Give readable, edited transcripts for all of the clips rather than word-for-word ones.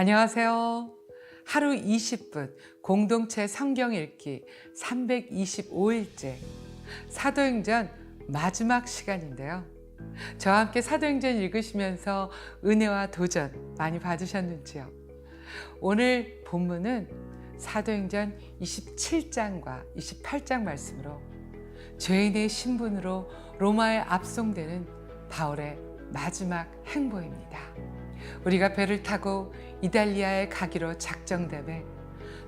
안녕하세요. 하루 20분 공동체 성경 읽기 325일째 사도행전 마지막 시간인데요. 저와 함께 사도행전 읽으시면서 은혜와 도전 많이 받으셨는지요? 오늘 본문은 사도행전 27장과 28장 말씀으로 죄인의 신분으로 로마에 압송되는 바울의 마지막 행보입니다. 우리가 배를 타고 이달리아에 가기로 작정되매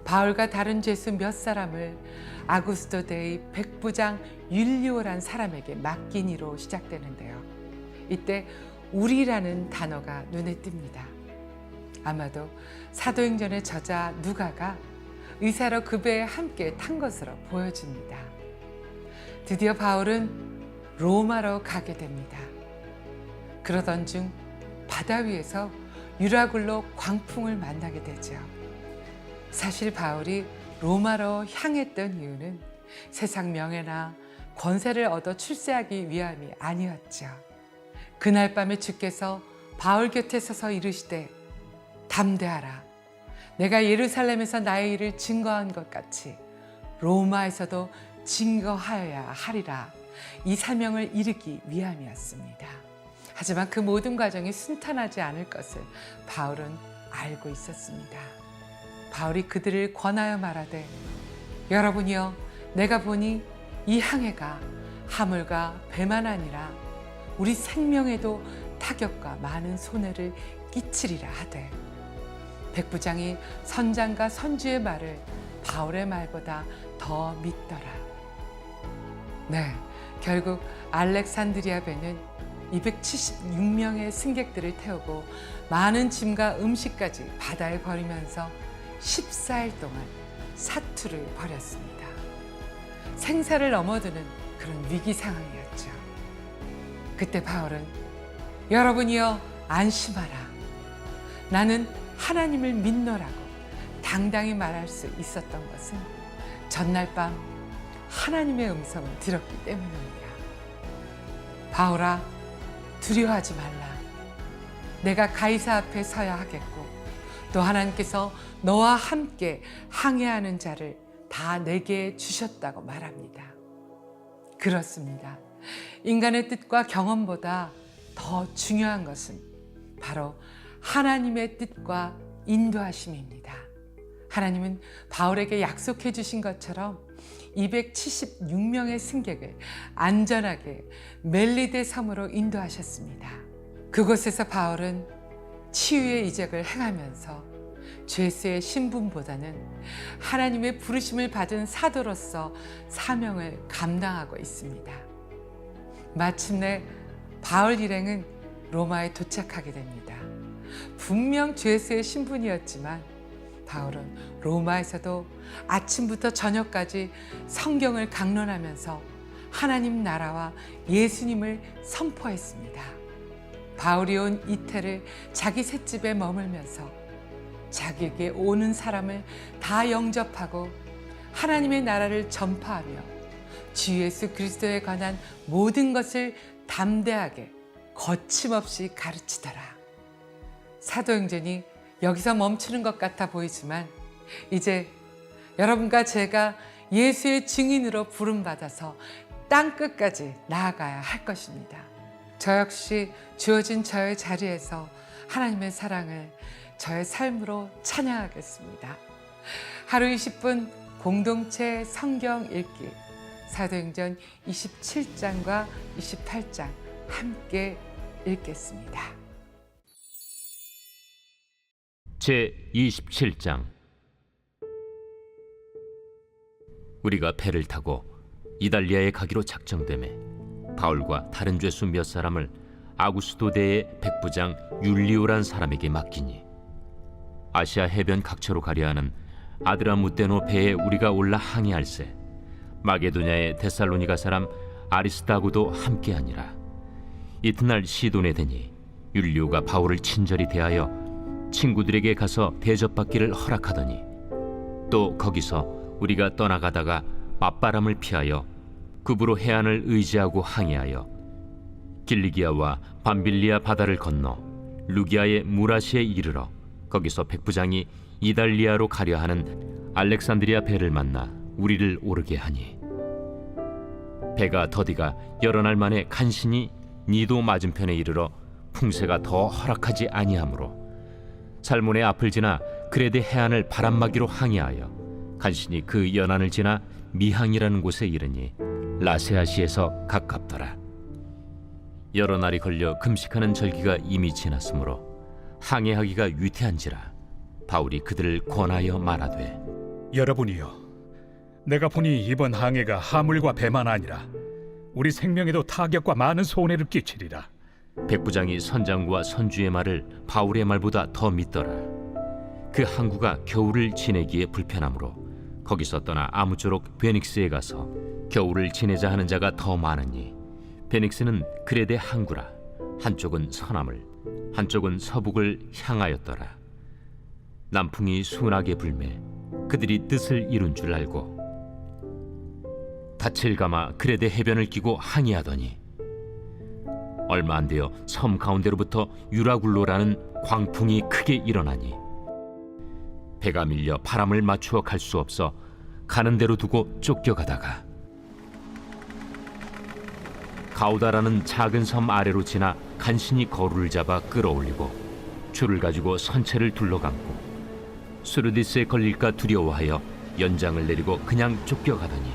바울과 다른 죄수 몇 사람을 아구스도 데이 백부장 율리오란 사람에게 맡기니로 시작되는데요. 이때 우리라는 단어가 눈에 띕니다. 아마도 사도행전의 저자 누가가 의사로 그 배에 함께 탄 것으로 보여집니다. 드디어 바울은 로마로 가게 됩니다. 그러던 중 바다 위에서 유라굴로 광풍을 만나게 되죠. 사실 바울이 로마로 향했던 이유는 세상 명예나 권세를 얻어 출세하기 위함이 아니었죠. 그날 밤에 주께서 바울 곁에 서서 이르시되 담대하라. 내가 예루살렘에서 나의 일을 증거한 것 같이 로마에서도 증거하여야 하리라. 이 사명을 이루기 위함이었습니다. 하지만 그 모든 과정이 순탄하지 않을 것을 바울은 알고 있었습니다. 바울이 그들을 권하여 말하되 여러분이여 내가 보니 이 항해가 하물과 배만 아니라 우리 생명에도 타격과 많은 손해를 끼치리라 하되 백부장이 선장과 선주의 말을 바울의 말보다 더 믿더라. 네, 결국 알렉산드리아 배는 276명의 승객들을 태우고 많은 짐과 음식까지 바다에 버리면서 14일 동안 사투를 벌였습니다. 생사를 넘어드는 그런 위기 상황이었죠. 그때 바울은 여러분이여 안심하라. 나는 하나님을 믿노라고 당당히 말할 수 있었던 것은 전날 밤 하나님의 음성을 들었기 때문입니다. 바울아, 두려워하지 말라. 내가 가이사 앞에 서야 하겠고 또 하나님께서 너와 함께 항해하는 자를 다 내게 주셨다고 말합니다. 그렇습니다. 인간의 뜻과 경험보다 더 중요한 것은 바로 하나님의 뜻과 인도하심입니다. 하나님은 바울에게 약속해 주신 것처럼 276명의 승객을 안전하게 멜리데 섬으로 인도하셨습니다. 그곳에서 바울은 치유의 이적을 행하면서 죄수의 신분보다는 하나님의 부르심을 받은 사도로서 사명을 감당하고 있습니다. 마침내 바울 일행은 로마에 도착하게 됩니다. 분명 죄수의 신분이었지만 바울은 로마에서도 아침부터 저녁까지 성경을 강론하면서 하나님 나라와 예수님을 선포했습니다. 바울이 온 이태를 자기 셋집에 머물면서 자기에게 오는 사람을 다 영접하고 하나님의 나라를 전파하며 주 예수 그리스도에 관한 모든 것을 담대하게 거침없이 가르치더라. 사도행전이 여기서 멈추는 것 같아 보이지만 이제 여러분과 제가 예수의 증인으로 부름받아서 땅끝까지 나아가야 할 것입니다. 저 역시 주어진 저의 자리에서 하나님의 사랑을 저의 삶으로 찬양하겠습니다. 하루 20분 공동체 성경 읽기 사도행전 27장과 28장 함께 읽겠습니다. 제27장 우리가 배를 타고 이달리아에 가기로 작정되매 바울과 다른 죄수 몇 사람을 아구스도대의 백부장 율리오란 사람에게 맡기니 아시아 해변 각처로 가려 하는 아드라무떼노 배에 우리가 올라 항해할세 마게도냐의 데살로니가 사람 아리스다고도 함께하니라. 이튿날 시돈에 되니 율리오가 바울을 친절히 대하여 친구들에게 가서 대접받기를 허락하더니 또 거기서 우리가 떠나가다가 맞바람을 피하여 급으로 해안을 의지하고 항해하여 길리기아와 밤빌리아 바다를 건너 루기아의 무라시에 이르러 거기서 백부장이 이달리아로 가려 하는 알렉산드리아 배를 만나 우리를 오르게 하니 배가 더디가 여러 날 만에 간신히 니도 맞은편에 이르러 풍세가 더 허락하지 아니하므로 살몬의 앞을 지나 그레데 해안을 바람막이로 항해하여 간신히 그 연안을 지나 미항이라는 곳에 이르니 라세아시에서 가깝더라. 여러 날이 걸려 금식하는 절기가 이미 지났으므로 항해하기가 위태한지라 바울이 그들을 권하여 말하되 여러분이여, 내가 보니 이번 항해가 하물과 배만 아니라 우리 생명에도 타격과 많은 손해를 끼치리라. 백부장이 선장과 선주의 말을 바울의 말보다 더 믿더라. 그 항구가 겨울을 지내기에 불편하므로 거기서 떠나 아무쪼록 베닉스에 가서 겨울을 지내자 하는 자가 더 많으니 베닉스는 그레데 항구라. 한쪽은 서남을 한쪽은 서북을 향하였더라. 남풍이 순하게 불매 그들이 뜻을 이룬 줄 알고 닻을 감아 그레데 해변을 끼고 항해하더니 얼마 안 되어 섬 가운데로부터 유라굴로라는 광풍이 크게 일어나니 배가 밀려 바람을 맞추어 갈 수 없어 가는 대로 두고 쫓겨가다가 가우다라는 작은 섬 아래로 지나 간신히 거루를 잡아 끌어올리고 줄을 가지고 선체를 둘러감고 수르디스에 걸릴까 두려워하여 연장을 내리고 그냥 쫓겨가더니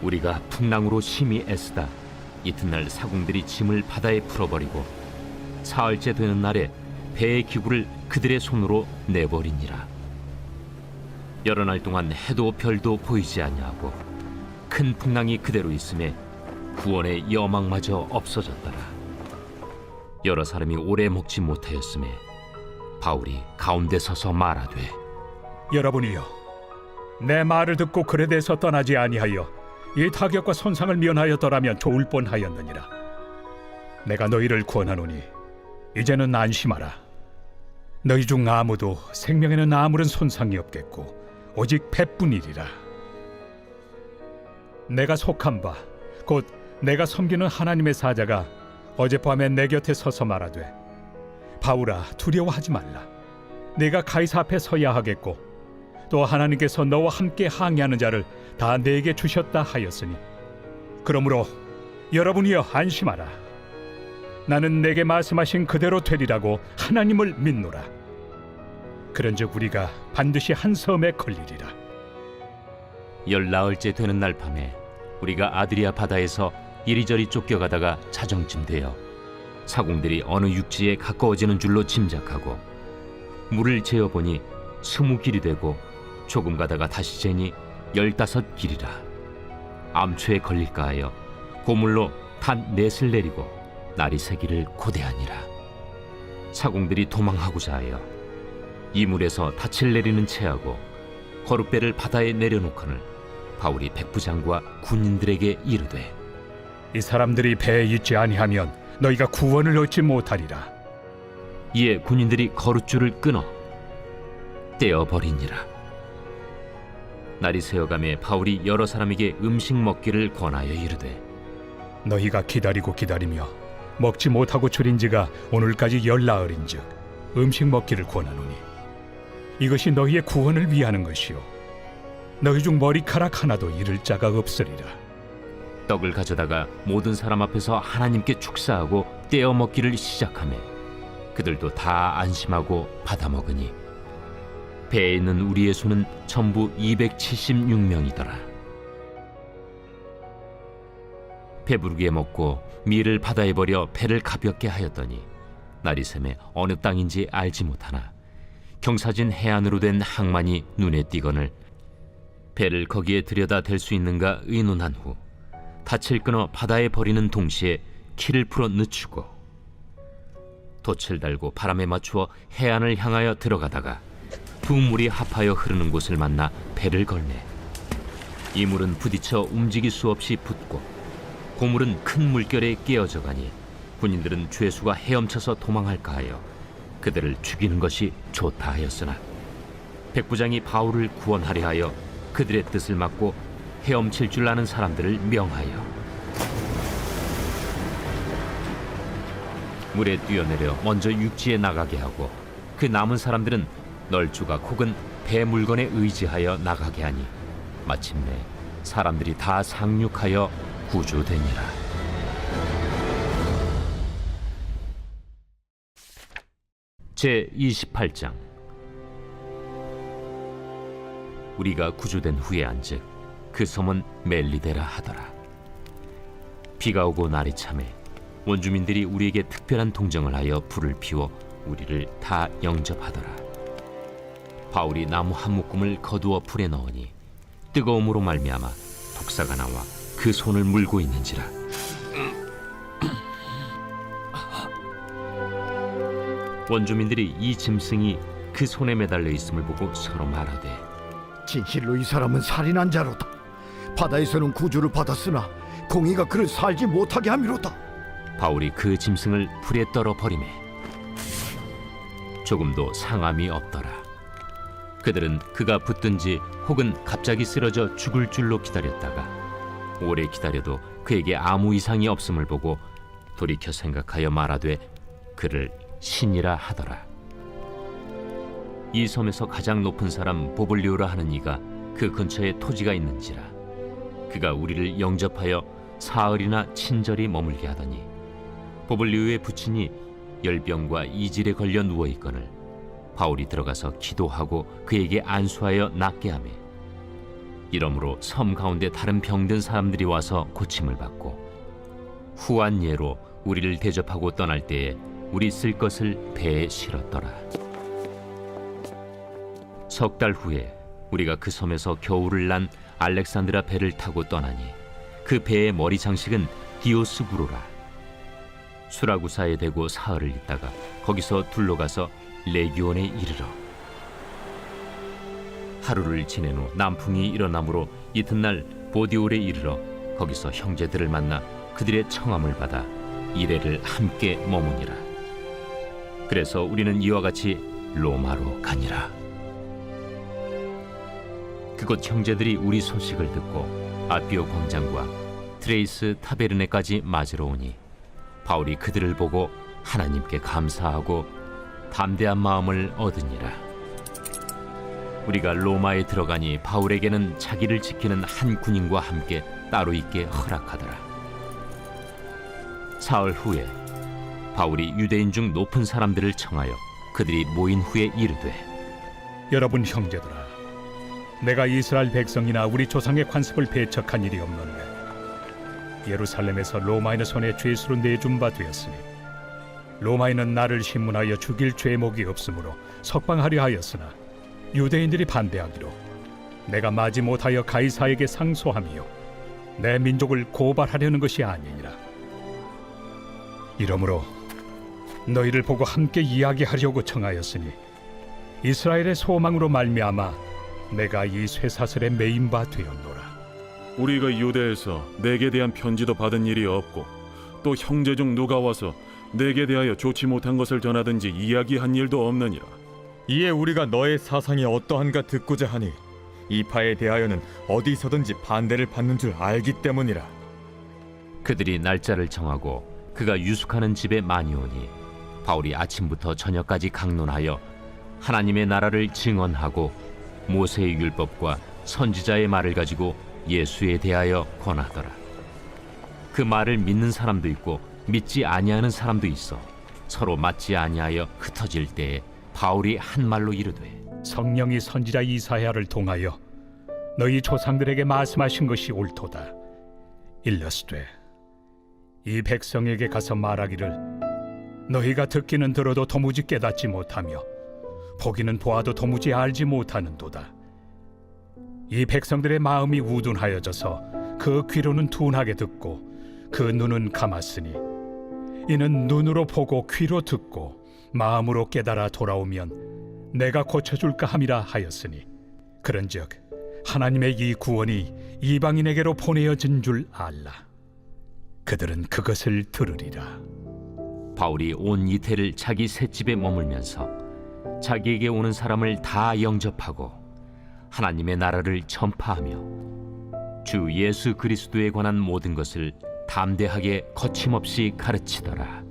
우리가 풍랑으로 심히 애쓰다 이튿날 사공들이 짐을 바다에 풀어버리고 사흘째 되는 날에 배의 기구를 그들의 손으로 내버리니라. 여러 날 동안 해도 별도 보이지 아니하고 큰 풍랑이 그대로 있음에 구원의 여망마저 없어졌더라. 여러 사람이 오래 먹지 못하였음에 바울이 가운데 서서 말하되 여러분이여, 내 말을 듣고 그레데에서 떠나지 아니하여 이 타격과 손상을 면하였더라면 좋을 뻔하였느니라. 내가 너희를 권하노니 이제는 안심하라. 너희 중 아무도 생명에는 아무런 손상이 없겠고 오직 배뿐이리라. 내가 속한 바 곧 내가 섬기는 하나님의 사자가 어젯밤에 내 곁에 서서 말하되 바울아, 두려워하지 말라. 네가 가이사 앞에 서야 하겠고 또 하나님께서 너와 함께 항해하는 자를 다 내게 주셨다 하였으니 그러므로 여러분이여 안심하라. 나는 내게 말씀하신 그대로 되리라고 하나님을 믿노라. 그런즉 우리가 반드시 한 섬에 걸리리라. 열나흘째 되는 날 밤에 우리가 아드리아 바다에서 이리저리 쫓겨가다가 자정쯤 되어 사공들이 어느 육지에 가까워지는 줄로 짐작하고 물을 재어보니 20길이 되고 조금 가다가 다시 재니 15길이라. 암초에 걸릴까 하여 고물로 단 넷을 내리고 날이 새기를 고대하니라. 사공들이 도망하고자 하여 이물에서 닻을 내리는 채하고 거룻배를 바다에 내려놓거늘 바울이 백부장과 군인들에게 이르되 이 사람들이 배에 있지 아니하면 너희가 구원을 얻지 못하리라. 이에 군인들이 거룻줄을 끊어 떼어버리니라. 날이 새어가매 바울이 여러 사람에게 음식 먹기를 권하여 이르되 너희가 기다리고 기다리며 먹지 못하고 줄인 지가 오늘까지 열나흘인즉 음식 먹기를 권하노니 이것이 너희의 구원을 위하는 것이요 너희 중 머리카락 하나도 잃을 자가 없으리라. 떡을 가져다가 모든 사람 앞에서 하나님께 축사하고 떼어 먹기를 시작하매 그들도 다 안심하고 받아 먹으니 배에 있는 우리의 수는 전부 276명이더라. 배부르게 먹고 밀을 바다에 버려 배를 가볍게 하였더니 날이 새매 어느 땅인지 알지 못하나 경사진 해안으로 된 항만이 눈에 띄거늘 배를 거기에 들여다 댈 수 있는가 의논한 후 닻을 끊어 바다에 버리는 동시에 키를 풀어 늦추고 돛을 달고 바람에 맞추어 해안을 향하여 들어가다가 두 물이 합하여 흐르는 곳을 만나 배를 걸매 이 물은 부딪혀 움직일 수 없이 붙고 고물은 큰 물결에 깨어져 가니 군인들은 죄수가 헤엄쳐서 도망할까 하여 그들을 죽이는 것이 좋다 하였으나 백부장이 바울을 구원하려 하여 그들의 뜻을 막고 헤엄칠 줄 아는 사람들을 명하여 물에 뛰어내려 먼저 육지에 나가게 하고 그 남은 사람들은 널조각 혹은 배 물건에 의지하여 나가게 하니 마침내 사람들이 다 상륙하여 구조되니라. 제 28장. 우리가 구조된 후에 안즉 그 섬은 멜리데라 하더라. 비가 오고 날이 차매 원주민들이 우리에게 특별한 동정을 하여 불을 피워 우리를 다 영접하더라. 바울이 나무 한 묶음을 거두어 불에 넣으니 뜨거움으로 말미암아 독사가 나와 그 손을 물고 있는지라. 원주민들이 이 짐승이 그 손에 매달려 있음을 보고 서로 말하되, 진실로 이 사람은 살인한 자로다. 바다에서는 구주를 받았으나 공의가 그를 살지 못하게 함이로다. 바울이 그 짐승을 불에 떨어 버리매 조금도 상함이 없더라. 그들은 그가 붙든지 혹은 갑자기 쓰러져 죽을 줄로 기다렸다가 오래 기다려도 그에게 아무 이상이 없음을 보고 돌이켜 생각하여 말하되 그를 신이라 하더라. 이 섬에서 가장 높은 사람 보블리오라 하는 이가 그 근처에 토지가 있는지라. 그가 우리를 영접하여 사흘이나 친절히 머물게 하더니 보블리오의 부친이 열병과 이질에 걸려 누워 있거늘 바울이 들어가서 기도하고 그에게 안수하여 낫게 하매 이러므로 섬 가운데 다른 병든 사람들이 와서 고침을 받고 후한 예로 우리를 대접하고 떠날 때에 우리 쓸 것을 배에 실었더라. 석 달 후에 우리가 그 섬에서 겨울을 난 알렉산드라 배를 타고 떠나니 그 배의 머리 장식은 디오스구로라. 수라구사에 대고 사흘을 있다가 거기서 둘러가서 레기온에 이르러 하루를 지낸 후 남풍이 일어나므로 이튿날 보디올에 이르러 거기서 형제들을 만나 그들의 청함을 받아 이레를 함께 머무니라. 그래서 우리는 이와 같이 로마로 가니라. 그곳 형제들이 우리 소식을 듣고 아비오 광장과 트레이스 타베르네까지 맞으러 오니 바울이 그들을 보고 하나님께 감사하고 담대한 마음을 얻으니라. 우리가 로마에 들어가니 바울에게는 자기를 지키는 한 군인과 함께 따로 있게 허락하더라. 사흘 후에 바울이 유대인 중 높은 사람들을 청하여 그들이 모인 후에 이르되, 여러분 형제들아, 내가 이스라엘 백성이나 우리 조상의 관습을 배척한 일이 없노니 예루살렘에서 로마인의 손에 죄수로 내준 바 되었으니 로마인은 나를 신문하여 죽일 죄목이 없으므로 석방하려 하였으나 유대인들이 반대하기로 내가 마지 못하여 가이사에게 상소하며 내 민족을 고발하려는 것이 아니니라. 이러므로 너희를 보고 함께 이야기하려고 청하였으니 이스라엘의 소망으로 말미암아 내가 이 쇠사슬에 매인 바 되었노라. 우리가 유대에서 내게 대한 편지도 받은 일이 없고 또 형제 중 누가 와서 내게 대하여 좋지 못한 것을 전하든지 이야기한 일도 없느니라. 이에 우리가 너의 사상이 어떠한가 듣고자 하니 이 파에 대하여는 어디서든지 반대를 받는 줄 알기 때문이라. 그들이 날짜를 정하고 그가 유숙하는 집에 많이 오니 바울이 아침부터 저녁까지 강론하여 하나님의 나라를 증언하고 모세의 율법과 선지자의 말을 가지고 예수에 대하여 권하더라. 그 말을 믿는 사람도 있고 믿지 아니하는 사람도 있어 서로 맞지 아니하여 흩어질 때에 바울이 한 말로 이르되, 성령이 선지자 이사야를 통하여 너희 조상들에게 말씀하신 것이 옳도다. 일러스되 이 백성에게 가서 말하기를 너희가 듣기는 들어도 도무지 깨닫지 못하며 보기는 보아도 도무지 알지 못하는도다. 이 백성들의 마음이 우둔하여져서 그 귀로는 둔하게 듣고 그 눈은 감았으니 이는 눈으로 보고 귀로 듣고 마음으로 깨달아 돌아오면 내가 고쳐줄까 함이라 하였으니 그런즉 하나님의 이 구원이 이방인에게로 보내어진 줄 알라. 그들은 그것을 들으리라. 바울이 온 이태를 자기 셋집에 머물면서 자기에게 오는 사람을 다 영접하고 하나님의 나라를 전파하며 주 예수 그리스도에 관한 모든 것을 담대하게 거침없이 가르치더라.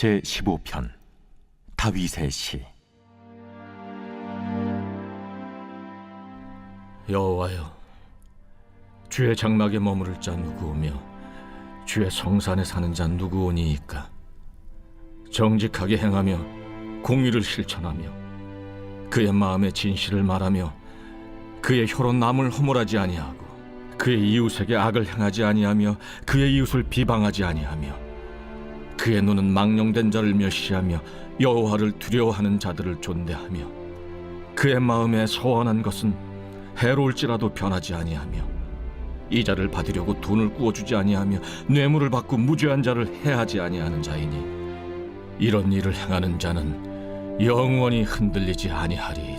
제15편 다윗의 시. 여호와여, 주의 장막에 머무를 자 누구오며 주의 성산에 사는 자 누구오니이까? 정직하게 행하며 공의를 실천하며 그의 마음에 진실을 말하며 그의 혀로 남을 허물하지 아니하고 그의 이웃에게 악을 행하지 아니하며 그의 이웃을 비방하지 아니하며 그의 눈은 망령된 자를 멸시하며 여호와를 두려워하는 자들을 존대하며 그의 마음에 소원한 것은 해로울지라도 변하지 아니하며 이자를 받으려고 돈을 구워주지 아니하며 뇌물을 받고 무죄한 자를 해하지 아니하는 자이니 이런 일을 행하는 자는 영원히 흔들리지 아니하리.